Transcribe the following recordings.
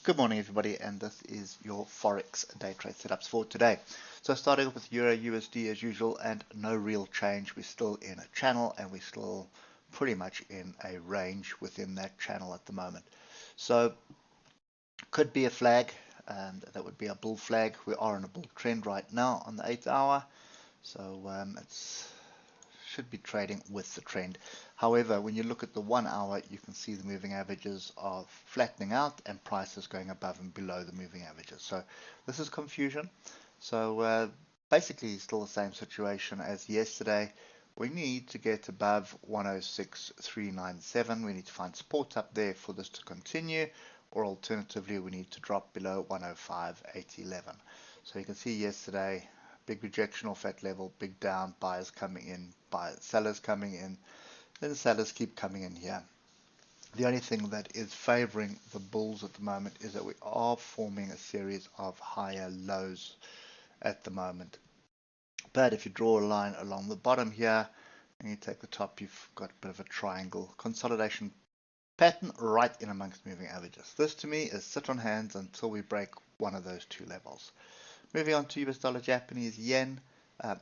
Good morning, everybody, and this is your Forex day trade setups for today. So starting off with Euro USD as usual, and no real change. We're still in a channel, and we're still pretty much in a range within that channel at the moment. So could be a flag, and that would be a bull flag. We are in a bull trend right now on the 8 hour, so it's should be trading with the trend. However, when you look at the 1 hour, you can see the moving averages are flattening out and prices going above and below the moving averages. So this is confusion. So basically still the same situation as yesterday. We need to get above 106.397. We need to find support up there for this to continue, or alternatively we need to drop below 105.811. So you can see yesterday big rejection off that level, big down, buyers coming in, sellers coming in, then sellers keep coming in here. The only thing that is favoring the bulls at the moment is that we are forming a series of higher lows at the moment. But if you draw a line along the bottom here and you take the top, you've got a bit of a triangle consolidation pattern right in amongst moving averages. This to me is sit on hands until we break one of those two levels. Moving on to US dollar Japanese yen,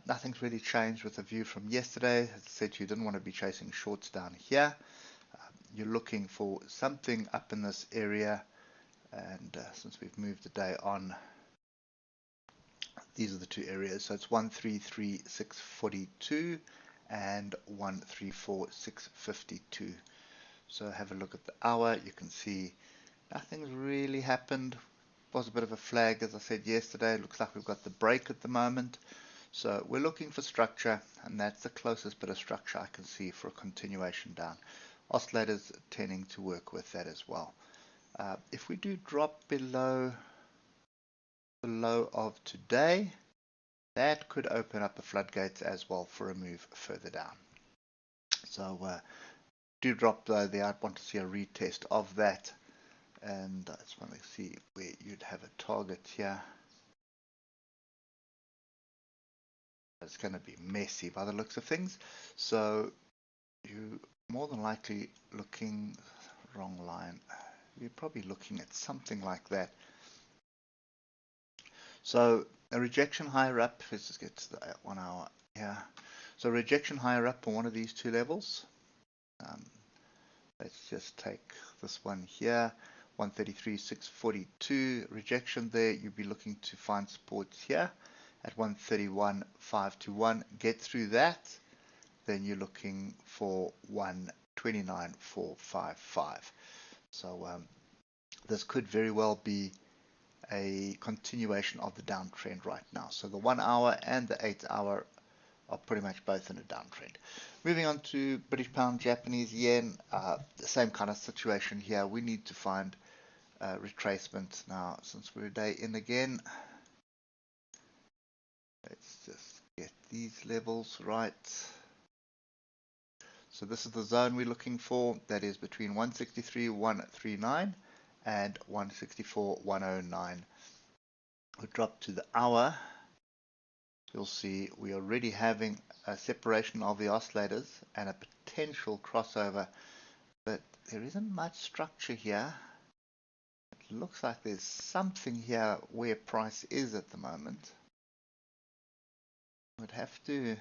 nothing's really changed with the view from yesterday. As I said, you didn't want to be chasing shorts down here. You're looking for something up in this area, and since we've moved the day on, these are the two areas. So it's 133.642 and 134.652. So have a look at the hour. You can see nothing's really happened. Was a bit of a flag, as I said yesterday. It looks like we've got the break at the moment. So we're looking for structure, and that's the closest bit of structure I can see for a continuation down. Oscillators tending to work with that as well. If we do drop below the low of today, that could open up the floodgates as well for a move further down. So do drop below there. I'd want to see a retest of that. And I just want to see where you'd have a target here. It's going to be messy by the looks of things. So you more than likely looking, wrong line, you're probably looking at something like that. So a rejection higher up, let's just get to the 1 hour here. So rejection higher up on one of these two levels. Let's just take this one here. 133.642 rejection there. You'll be looking to find supports here at 131.521. Get through that, then you're looking for 129.455. So this could very well be a continuation of the downtrend right now. So the 1 hour and the 8 hour are pretty much both in a downtrend. Moving on to British pound, Japanese yen, the same kind of situation here. We need to find retracement now. Since we're a day in again, let's just get these levels right. So this is the zone we're looking for. That is between 163.139 and 164.109. We'll drop to the hour. You'll see we're already having a separation of the oscillators and a potential crossover, but there isn't much structure here. It looks like there's something here where price is at the moment. Would have to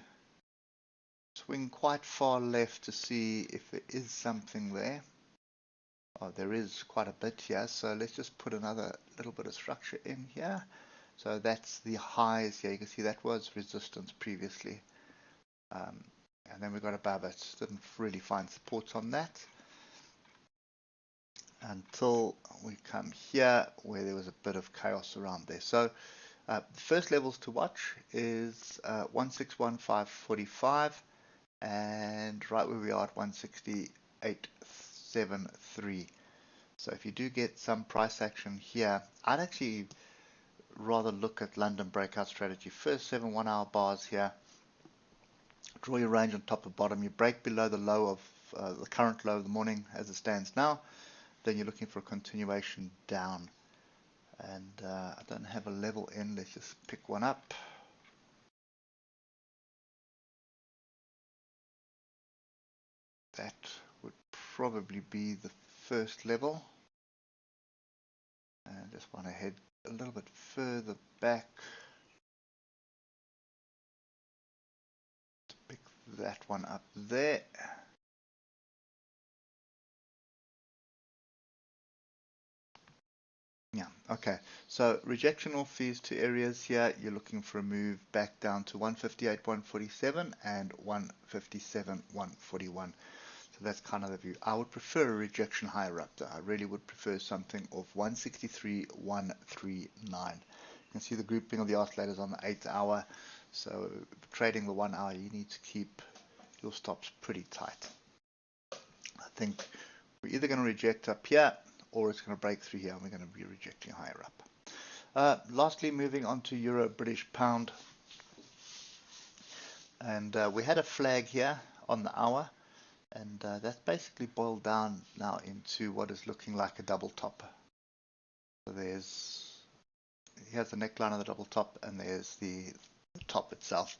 swing quite far left to see if there is something there. Oh, there is quite a bit here, so let's just put another little bit of structure in here. So that's the highs here. You can see that was resistance previously. And then we got above it. Didn't really find support on that until we come here where there was a bit of chaos around there. So the first levels to watch is 161.545 and right where we are at 168.73. So if you do get some price action here, I'd actually rather look at London breakout strategy. First 7 1 hour bars here. Draw your range on top and bottom. You break below the low of the current low of the morning as it stands now. Then you're looking for a continuation down. And I don't have a level in. Let's just pick one up. That would probably be the first level. Just want to head a little bit further back to pick that one up there. Yeah, okay. So rejection off these two areas here, you're looking for a move back down to 158.147 and 157.141. So that's kind of the view. I would prefer a rejection higher up though. I really would prefer something of 163.139. You can see the grouping of the oscillators on the 8 hour. So trading the 1 hour, you need to keep your stops pretty tight. I think we're either going to reject up here or it's going to break through here and we're going to be rejecting higher up. Lastly, moving on to Euro British Pound. And we had a flag here on the hour, and that's basically boiled down now into what is looking like a double top. So here's the neckline of the double top, and there's the top itself,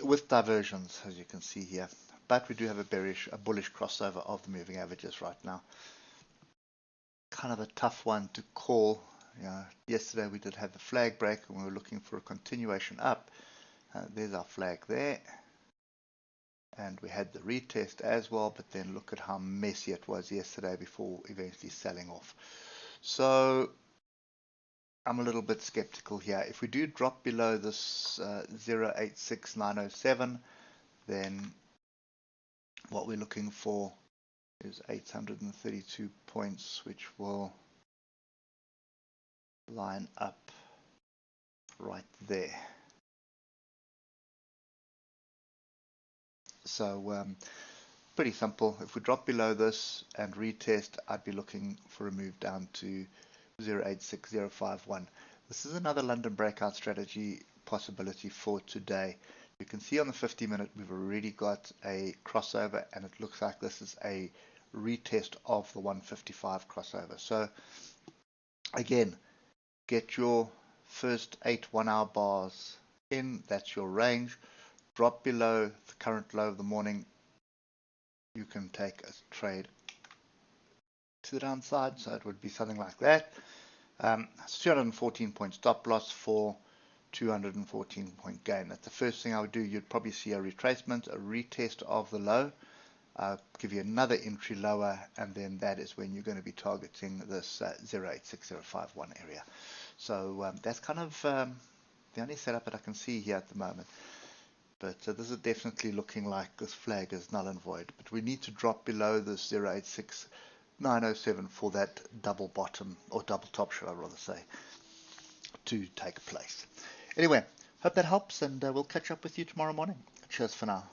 with diversions, as you can see here. But we do have a bullish crossover of the moving averages right now. Kind of a tough one to call. Yesterday we did have the flag break and we were looking for a continuation up. There's our flag there, and we had the retest as well, but then look at how messy it was yesterday before eventually selling off. So I'm a little bit skeptical here. If we do drop below this 086907, then what we're looking for is 832 points, which will line up right there. So pretty simple. If we drop below this and retest, I'd be looking for a move down to 086051. This is another London breakout strategy possibility for today. You can see on the 50-minute we've already got a crossover, and it looks like this is a retest of the 155 crossover. So again, get your first 8 1-hour bars in. That's your range. Drop below the current low of the morning, you can take a trade to the downside. So it would be something like that. It's 214 point stop loss for 214 point gain. That's the first thing I would do. You'd probably see a retracement, a retest of the low, give you another entry lower, and then that is when you're going to be targeting this 086051 area. So that's kind of the only setup that I can see here at the moment. But this is definitely looking like this flag is null and void. But we need to drop below this 086907 for that double bottom, or double top, should I rather say, to take place. Anyway, hope that helps, and we'll catch up with you tomorrow morning. Cheers for now.